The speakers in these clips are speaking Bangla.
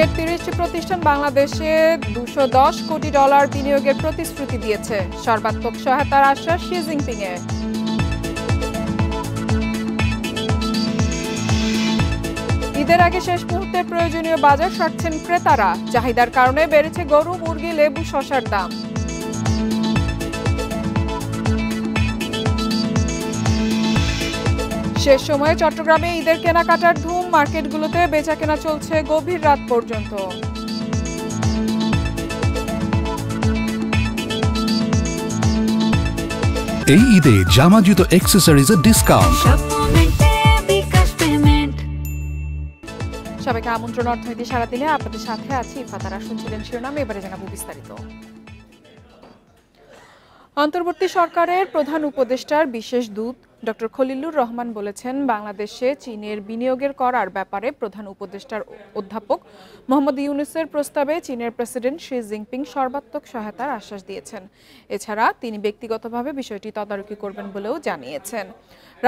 চীনের 30টি প্রতিষ্ঠান বাংলাদেশে $210 কোটি বিনিয়োগের প্রতিশ্রুতি দিয়েছে। সর্বাত্মক সহায়তার আশ্বাস শি জিনপিং এর। ঈদের আগে শেষ মুহূর্তে প্রয়োজনীয় বাজার সারছেন ক্রেতারা। চাহিদার কারণে বেড়েছে গরু, মুরগি, লেবু, শসার দাম। শেষ সময়ে চট্টগ্রামে ঈদের কেনাকাটার ধুম। মার্কেটগুলোতে বেচাকেনা চলছে গভীর রাত পর্যন্ত। এই ঈদে জামা জুতো অ্যাকসেসরিজের ডিসকাউন্ট। সবাইকে আমন্ত্রণ অর্থনীতি সারাদিনে আপনাদের সাথে আছি ইফাতারা। শুনছিলেন শিরোনাম, এবারে জানাবো বিস্তারিত। অন্তর্বর্তী সরকারের প্রধান উপদেষ্টার বিশেষ দূত ডক্টর খলিলুর রহমান বলেছেন, বাংলাদেশে চীনের বিনিয়োগের করার ব্যাপারে প্রধান উপদেষ্টার অধ্যাপক মোহাম্মদ ইউনূসের প্রস্তাবে চীনের প্রেসিডেন্ট শি জিনপিং সর্বাত্মক সহায়তার আশ্বাস দিয়েছেন। এছাড়া তিনি ব্যক্তিগতভাবে বিষয়টি তদারকি করবেন বলেও জানিয়েছেন।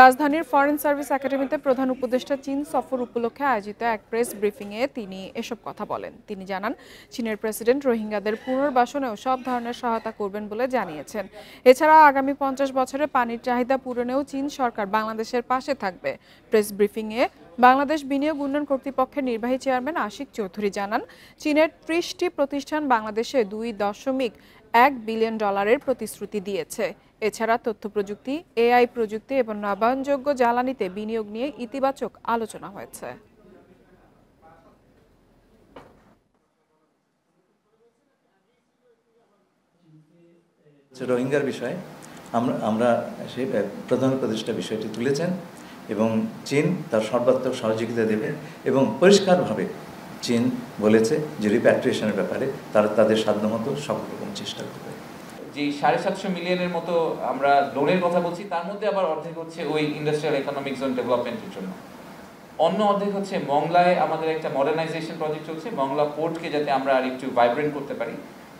রাজধানীর ফরেন সার্ভিস একাডেমিতে প্রধান উপদেষ্টা চীন সফর উপলক্ষে আয়োজিত এক প্রেস ব্রিফিংয়ে তিনি এসব কথা বলেন। তিনি জানান, চীনের প্রেসিডেন্ট রোহিঙ্গাদের পুনর্বাসনেও সব ধরনের সহায়তা করবেন বলে জানিয়েছেন। এছাড়া আগামী 50 বছরে পানির চাহিদা পূরণেও চীন সরকার বাংলাদেশের পাশে থাকবে। প্রেস ব্রিফিংয়ে বাংলাদেশ বিনিয়োগ উন্নয়ন কর্তৃপক্ষের নির্বাহী চেয়ারম্যান আশিক চৌধুরী জানান, চীনের 30টি প্রতিষ্ঠান বাংলাদেশে $2.1 বিলিয়ন প্রতিশ্রুতি দিয়েছে। এছাড়া তথ্য প্রযুক্তি, এআই প্রযুক্তি এবং নবায়নযোগ্য জ্বালানিতে বিনিয়োগ নিয়ে ইতিবাচক আলোচনা হয়েছে। রোহিঙ্গার বিষয়ে আমরা সেই প্রধান উপদেষ্টা বিষয়টি তুলেছেন এবং চীন তার সর্বাত্মক সহযোগিতা দেবে এবং পরিষ্কারভাবে চীন বলেছে যে রিপ্যাট্রিয়েশনের ব্যাপারে তারা তাদের সাধ্যমতো সকল রকম চেষ্টা করবে। যে 750 মিলিয়নের মতো আমরা লোনের কথা বলছি, তার মধ্যে আবার অর্ধেক হচ্ছে ওই ইন্ডাস্ট্রিয়াল ইকোনমিক জোন ডেভেলপমেন্টের জন্য, অন্য অর্ধেক হচ্ছে মংলায় আমাদের একটা মডার্নাইজেশন প্রজেক্ট চলছে, মংলা পোর্টকে যাতে আমরা আর একটু ভাইব্রেন্ট করতে পারি।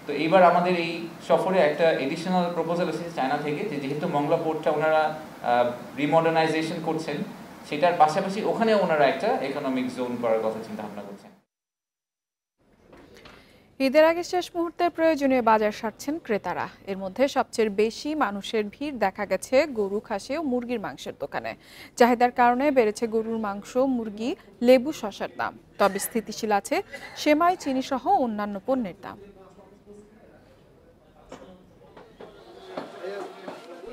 তো এইবার আমাদের এই সফরে একটা এডিশনাল প্রপোজাল এসেছে চায়না থেকে, যে যেহেতু মংলা পোর্টটা ওনারা রিমডার্নাইজেশন করছেন, সেটার পাশাপাশি ওখানে ওনারা একটা ইকোনমিক জোন করার কথা চিন্তা ভাবনা করছেন। ঈদের আগে শেষ মুহূর্তে প্রয়োজনীয় বাজার সারছেন ক্রেতারা। এর মধ্যে সবচেয়ে বেশি মানুষের ভিড় দেখা গেছে গরু, খাসি ও মুরগির মাংসের দোকানে। চাহিদার কারণে বেড়েছে গরুর মাংস, মুরগি, লেবু, শসার দাম। তবে স্থিতিশীল আছে সেমাই, চিনি সহ অন্যান্য পণ্যের দাম।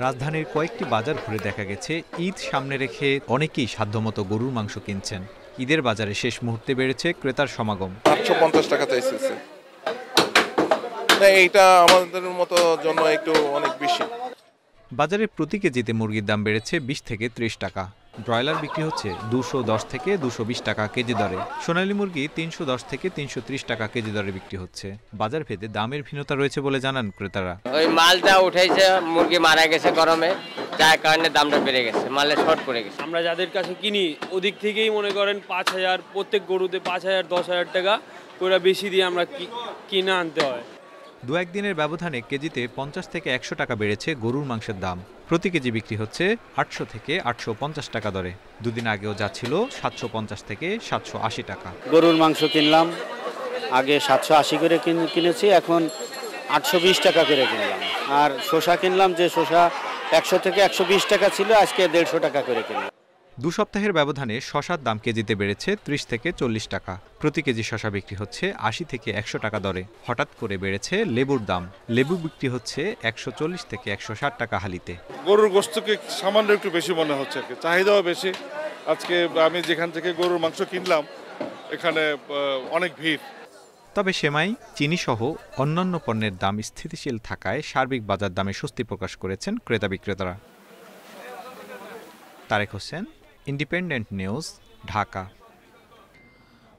রাজধানীর কয়েকটি বাজার ঘুরে দেখা গেছে ঈদ সামনে রেখে অনেকেই সাধ্যমতো গরুর মাংস কিনছেন। ঈদের বাজারে শেষ মুহূর্তে বেড়েছে ক্রেতার সমাগম। 850 টাকা চাইছে, এইটা আমাদের মতো জন্য একটু অনেক বেশি। বাজারে প্রতি কেজিতে মুরগির দাম বেড়েছে 20 থেকে 30 টাকা। ব্রয়লার বিক্রি হচ্ছে 210 থেকে 220 টাকা কেজি দরে। সোনালী মুরগি 310 থেকে 330 টাকা কেজি দরে বিক্রি হচ্ছে। বাজার ভেদে দামের ভিন্নতা রয়েছে বলে জানান ক্রেতারা। ওই মালটা উঠেছে, মুরগি মারা গেছে গরমে, যার কারণে দামটা বেড়ে গেছে, মালের শর্ট পড়ে গেছে। আমরা যাদের কাছে কিনি ওদিক থেকেই মনে করেন 5000, প্রত্যেক গরুতে 5000, 10,000 টাকা করে বেশি দিয়ে আমরা কিনে আনতে হয়। দু একদিনের ব্যবধানে কেজিতে 50 থেকে 100 টাকা বেড়েছে গরুর মাংসের দাম। প্রতি কেজি বিক্রি হচ্ছে 800 থেকে 850 টাকা দরে। দুদিন আগেও যা ছিল 750 থেকে 780 টাকা। গরুর মাংস কিনলাম, আগে 780 করে কিনেছি, এখন 820 টাকা করে কিনলাম। আর শসা কিনলাম, যে শসা 100 থেকে 120 টাকা ছিল, আজকে 150 টাকা করে কিনলাম। 2 সপ্তাহের ব্যবধানে শসার দাম কেজিতে বেড়েছে 30 থেকে 40 টাকা। প্রতি কেজি শসা বিক্রি হচ্ছে 80 থেকে 100 টাকা দরে। হঠাৎ করে বেড়েছে লেবুর দাম। লেবু বিক্রি হচ্ছে 140 থেকে 160 টাকা হালিতে। গরুর গোশতকে সামান্য একটু বেশি মনে হচ্ছে, চাহিদাও বেশি। আজকে আমি যেখান থেকে গরুর মাংস কিনলাম, এখানে অনেক ভিড়। তবে সেমাই, চিনি সহ অন্যান্য পণ্যের দাম স্থিতিশীল থাকায় সার্বিক বাজার দামে স্বস্তি প্রকাশ করেছেন ক্রেতা বিক্রেতারা। Tarek Hossain, Independent News, Dhaka.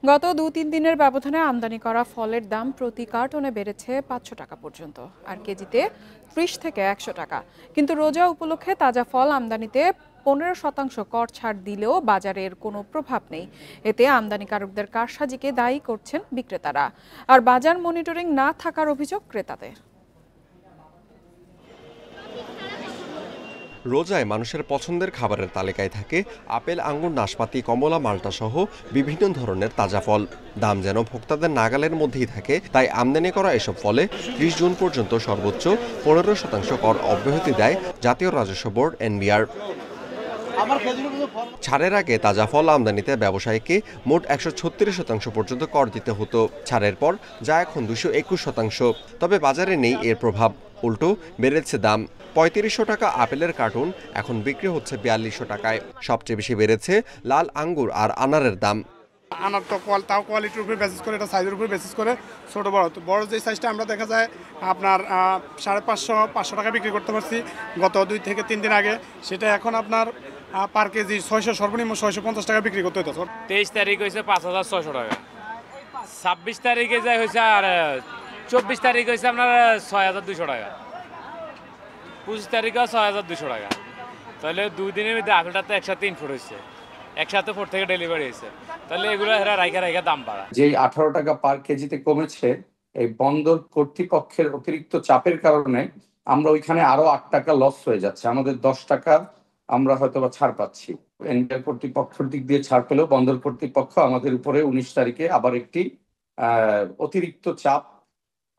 গত 2-3 দিনের ব্যবধানে আমদানি করা ফলের দাম প্রতি কার্টনে বেড়েছে 500 টাকা পর্যন্ত, আর কেজিতে 30 থেকে 100 টাকা। কিন্তু রোজা উপলক্ষে তাজা ফল আমদানিতে 15% কর ছাড় দিলেও বাজারের কোনো প্রভাব নেই। এতে আমদানিকারকদের কারসাজিকে দায়ী করছেন বিক্রেতারা। আর বাজার মনিটরিং না থাকার অভিযোগ ক্রেতাদের। রোজায় মানুষের পছন্দের খাবারের তালিকায় থাকে আপেল, আঙ্গুর, নাশপাতি, কমলা, মাল্টা সহ বিভিন্ন ধরনের তাজা ফল। দাম যেন ভোক্তাদের নাগালের মধ্যেই থাকে, তাই আমদানি করা এসব ফলে 30 জুন পর্যন্ত সর্বোচ্চ 15% কর অব্যাহতি দেয় জাতীয় রাজস্ব বোর্ড NBR। ছাড়ের আগে তাজা ফল আমদানিতে ব্যবসায়ীকে মোট 136% পর্যন্ত কর দিতে হতো। ছাড়ের পর যা এখন 221%। তবে বাজারে নেই এর প্রভাব, উল্টো বেড়েছে দাম। 3500 টাকা আপেলের কার্টুন এখন বিক্রি হচ্ছে 4200 টাকায়। সবচেয়ে বেশি বেড়েছে লাল আঙ্গুর আর আনারের দাম। আনার তো তাও কোয়ালিটির উপর বেসিস করে, এটা সাইজের উপর বেসিস করে ছোটো বড়। তো বড় যে সাইজটা আমরা দেখা যায় আপনার 550-500 টাকা বিক্রি করতে পারছি গত 2 থেকে 3 দিন আগে। সেটা এখন আপনার পার কেজি 600, সর্বনিম্ন 650 টাকা বিক্রি করতে হতো। 23 তারিখ হয়েছে 5600 টাকা, 26 তারিখে যাই হয়েছে, আর 24 তারিখ হয়েছে আপনার 6200 টাকা, 25 তারিখে 6200 টাকা। তাহলে 2 দিনের মধ্যে আপেলটাতে একসাথে ইনপুট হয়েছে, একসাথে ফোর থেকে ডেলিভারি হয়েছে। তাহলে এগুলো এরা রাইখা দাম বাড়া। যে 18 টাকা পার কেজিতে কমেছে, এই বন্দর কর্তৃপক্ষের অতিরিক্ত চাপের কারণে আমরা ওইখানে আরো 8 টাকা লস হয়ে যাচ্ছে। আমাদের 10 টাকা আমরা হয়তো বা ছাড় পাচ্ছি। NBR কর্তৃপক্ষের দিক দিয়ে ছাড় পেলেও বন্দর কর্তৃপক্ষ আমাদের উপরে 19 তারিখে আবার একটি অতিরিক্ত চাপ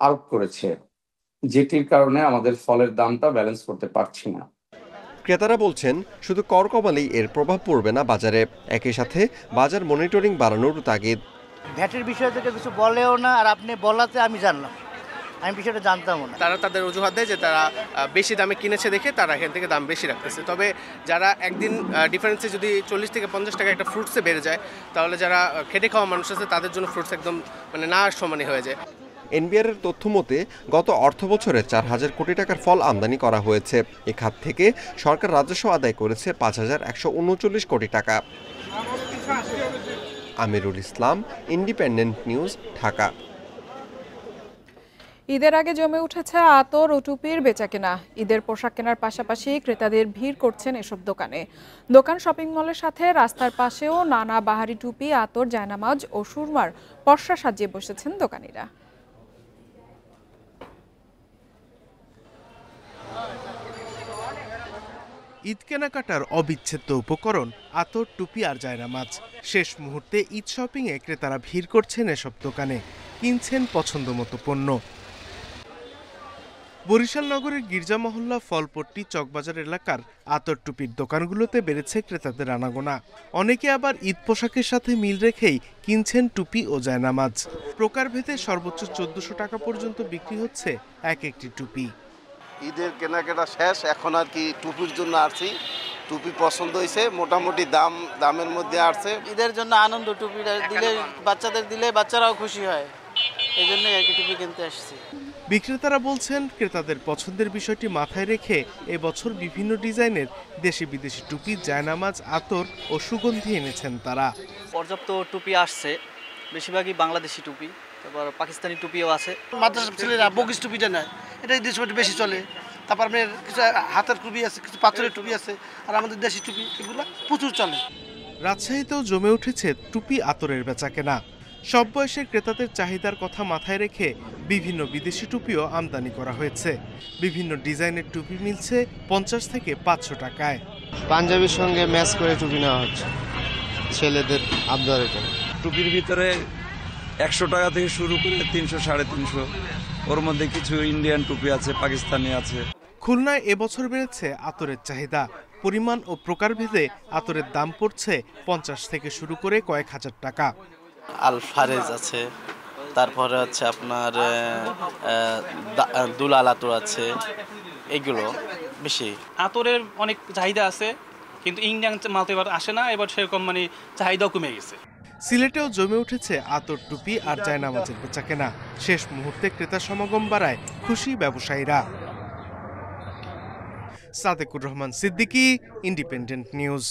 আরোপ করেছে, যেটির কারণে আমাদের ফলের দামটা ব্যালেন্স করতে পারছি না। ক্রেতারা বলছেন শুধু কর কমালেই এর প্রভাব পড়বে না বাজারে, একই সাথে বাজার মনিটরিং বাড়ানোর তাগিদ। ভ্যাটের বিষয় থেকে কিছু বলেও না, আর আপনি বলাতে আমি জানলাম, আমি বিষয়টা জানতামও না। তারা তাদের অজুহাত দেয় যে তারা বেশি দামে কিনেছে দেখে তারা এখান থেকে দাম বেশি রাখতেছে। তবে যারা একদিন ডিফারেন্সে যদি 40 থেকে 50 টাকা একটা ফ্রুটসে বেড়ে যায়, তাহলে যারা খেটে খাওয়া মানুষ আছে তাদের জন্য ফ্রুটস একদম না সমানই হয়ে যায়। NBR এর তথ্য মতে গত অর্থবছরে 4000 কোটি টাকার ফল আমদানি করা হয়েছে। এ খাত থেকে সরকার রাজস্ব আদায় করেছে 5139 কোটি টাকা। Amirul Islam, independent News, Dhaka. ঈদের আগে জমে উঠেছে আতর ও টুপির বেচাকেনা। ঈদের পোশাক কেনার পাশাপাশি ক্রেতাদের ভিড় করছেন এসব দোকানে। দোকান, শপিং মলের সাথে রাস্তার পাশেও নানা বাহারি টুপি, আতর, জায়নামাজ ও সুরমার পসরা সাজিয়ে বসেছেন দোকানিরা। ঈদ কেনাকাটার অবিচ্ছেদ্য উপকরণ আতর, টুপি আর জায়নামাজ। শেষ মুহূর্তে ঈদ শপিংয়ে ক্রেতারা ভিড় করছেন এসব দোকানে, কিনছেন পছন্দ মতো পণ্য। বরিশাল নগরের গির্জা মহল্লা, ফলপট্টি, চকবাজার এলাকার আতর টুপির দোকানগুলোতে বেড়েছে ক্রেতাদের আনাগোনা। অনেকে আবার ঈদ পোশাকের সাথে মিল রেখেই কিনছেন টুপি ও জায়নামাজ। প্রকারভেদে সর্বোচ্চ 1400 টাকা পর্যন্ত বিক্রি হচ্ছে এক একটি টুপি। ঈদের কেনাকাটা শেষ, এখন আর কি টুপির জন্য আসছি। টুপি পছন্দ হয়েছে, মোটামুটি দামের মধ্যে আসছে। ঈদের জন্য আনন্দ, টুপি দিলে বাচ্চাদের দিলে বাচ্চারাও খুশি হয়, এই জন্যই আর কি টুপি কিনতে আসছি। বিক্রেতারা বলছেন ক্রেতাদের পছন্দের বিষয়টি মাথায় রেখে এবছর বিভিন্ন ডিজাইনের দেশি বিদেশি টুপি, জায়নামাজ, আতর ও সুগন্ধি এনেছেন তারা। পর্যাপ্ত টুপি আসছে, বেশিরভাগই বাংলাদেশি টুপি, তারপর পাকিস্তানি টুপিও আছে। মাদ্রাসা ছেলেরা বগিস টুপিটা নেয়, এটা দেশি বেশি চলে। তারপর আপনার কিছু হাতের টুপি আছে, কিছু পাথরের টুপি আছে, আর আমাদের দেশি টুপি এগুলো প্রচুর চলে। রাজশাহীতেও জমে উঠেছে টুপি, আতরের বেচাকেনা। সব বয়সের ক্রেতাদের চাহিদার কথা মাথায় রেখে বিভিন্ন বিদেশি টুপিও আমদানি করা হয়েছে। বিভিন্ন ডিজাইনের টুপি মিলছে 50 থেকে 500 টাকায়। পাঞ্জাবির সঙ্গে ম্যাচ করে টুপি নেওয়া হচ্ছে ছেলেদের আবদারের জন্য। টুপির ভিতরে 100 টাকা থেকে শুরু করে 300, 350, ওর মধ্যে কিছু ইন্ডিয়ান টুপি আছে, পাকিস্তানি আছে। খুলনায় এবছর বেড়েছে আতরের চাহিদা। পরিমাণ ও প্রকারভেদে আতরের দাম পড়ছে 50 থেকে শুরু করে কয়েক হাজার টাকা। আলফারেজ আছে, তারপরে হচ্ছে আপনার দুলাল আতর আছে, এগুলো বেশি। আতরের অনেক চাহিদা আছে, কিন্তু ইন্ডিয়ান মাল তো এবার আসে না, এবার সেরকম চাহিদাও কমে গেছে। সিলেটেও জমে উঠেছে আতর, টুপি আর জায়নামাজের বেচাকেনা। শেষ মুহূর্তে ক্রেতা সমাগম বাড়ায় খুশি ব্যবসায়ীরা। Sadekur Rahman Siddiqui, Independent News.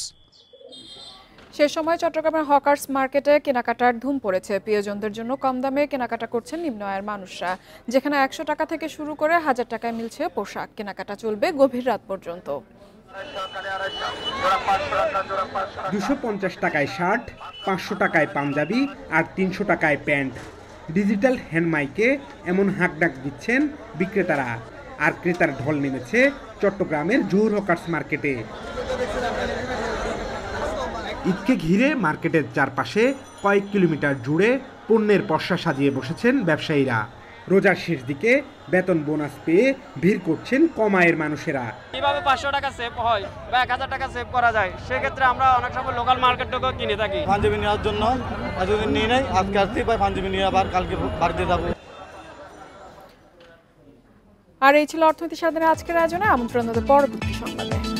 সে সময় চট্টগ্রামের হকার্স মার্কেটে কেনাকাটার ধুম পড়েছে। প্রিয়জনদের জন্য কম দামে কেনাকাটা করছেন নিম্ন আয়ের মানুষরা, যেখানে 100 টাকা থেকে শুরু করে 1000 টাকায় মিলছে পোশাক। কেনাকাটা চলবে গভীর রাত পর্যন্ত। 250 টাকায় শার্ট, 500 টাকায় পাঞ্জাবি আর 300 টাকায় প্যান্ট। ডিজিটাল হ্যান্ড মাইকে এমন হাঁকডাক দিচ্ছেন বিক্রেতারা, আর ক্রেতার ঢল নেমেছে চট্টগ্রামের জহুর হকার্স মার্কেটে। ঈদকে ঘিরে মার্কেটের চারপাশে কয়েক কিলোমিটার জুড়ে পণ্যের পসরা সাজিয়ে বসেছেন ব্যবসায়ীরা। রোজার শেষ দিকে বেতন বোনাস পেয়ে ভিড় করছেন কম আয়ের মানুষেরা। কিভাবে 500 টাকা সেভ হয় বা 1000 টাকা সেভ করা যায়, সেক্ষেত্রে আমরা অনেক সময় লোকাল মার্কেট থেকেও কিনে থাকি। পাঞ্জাবি নেওয়ার জন্য এতদিন নিয়ে নেই, আজকে আসছি ভাই পাঞ্জাবি নিয়ে আবার কালকে বাড়িতে যাবো। আর এই ছিল অর্থনীতি সাধনের আজকের আয়োজনে। আমন্ত্রণ পরবর্তী সংবাদে।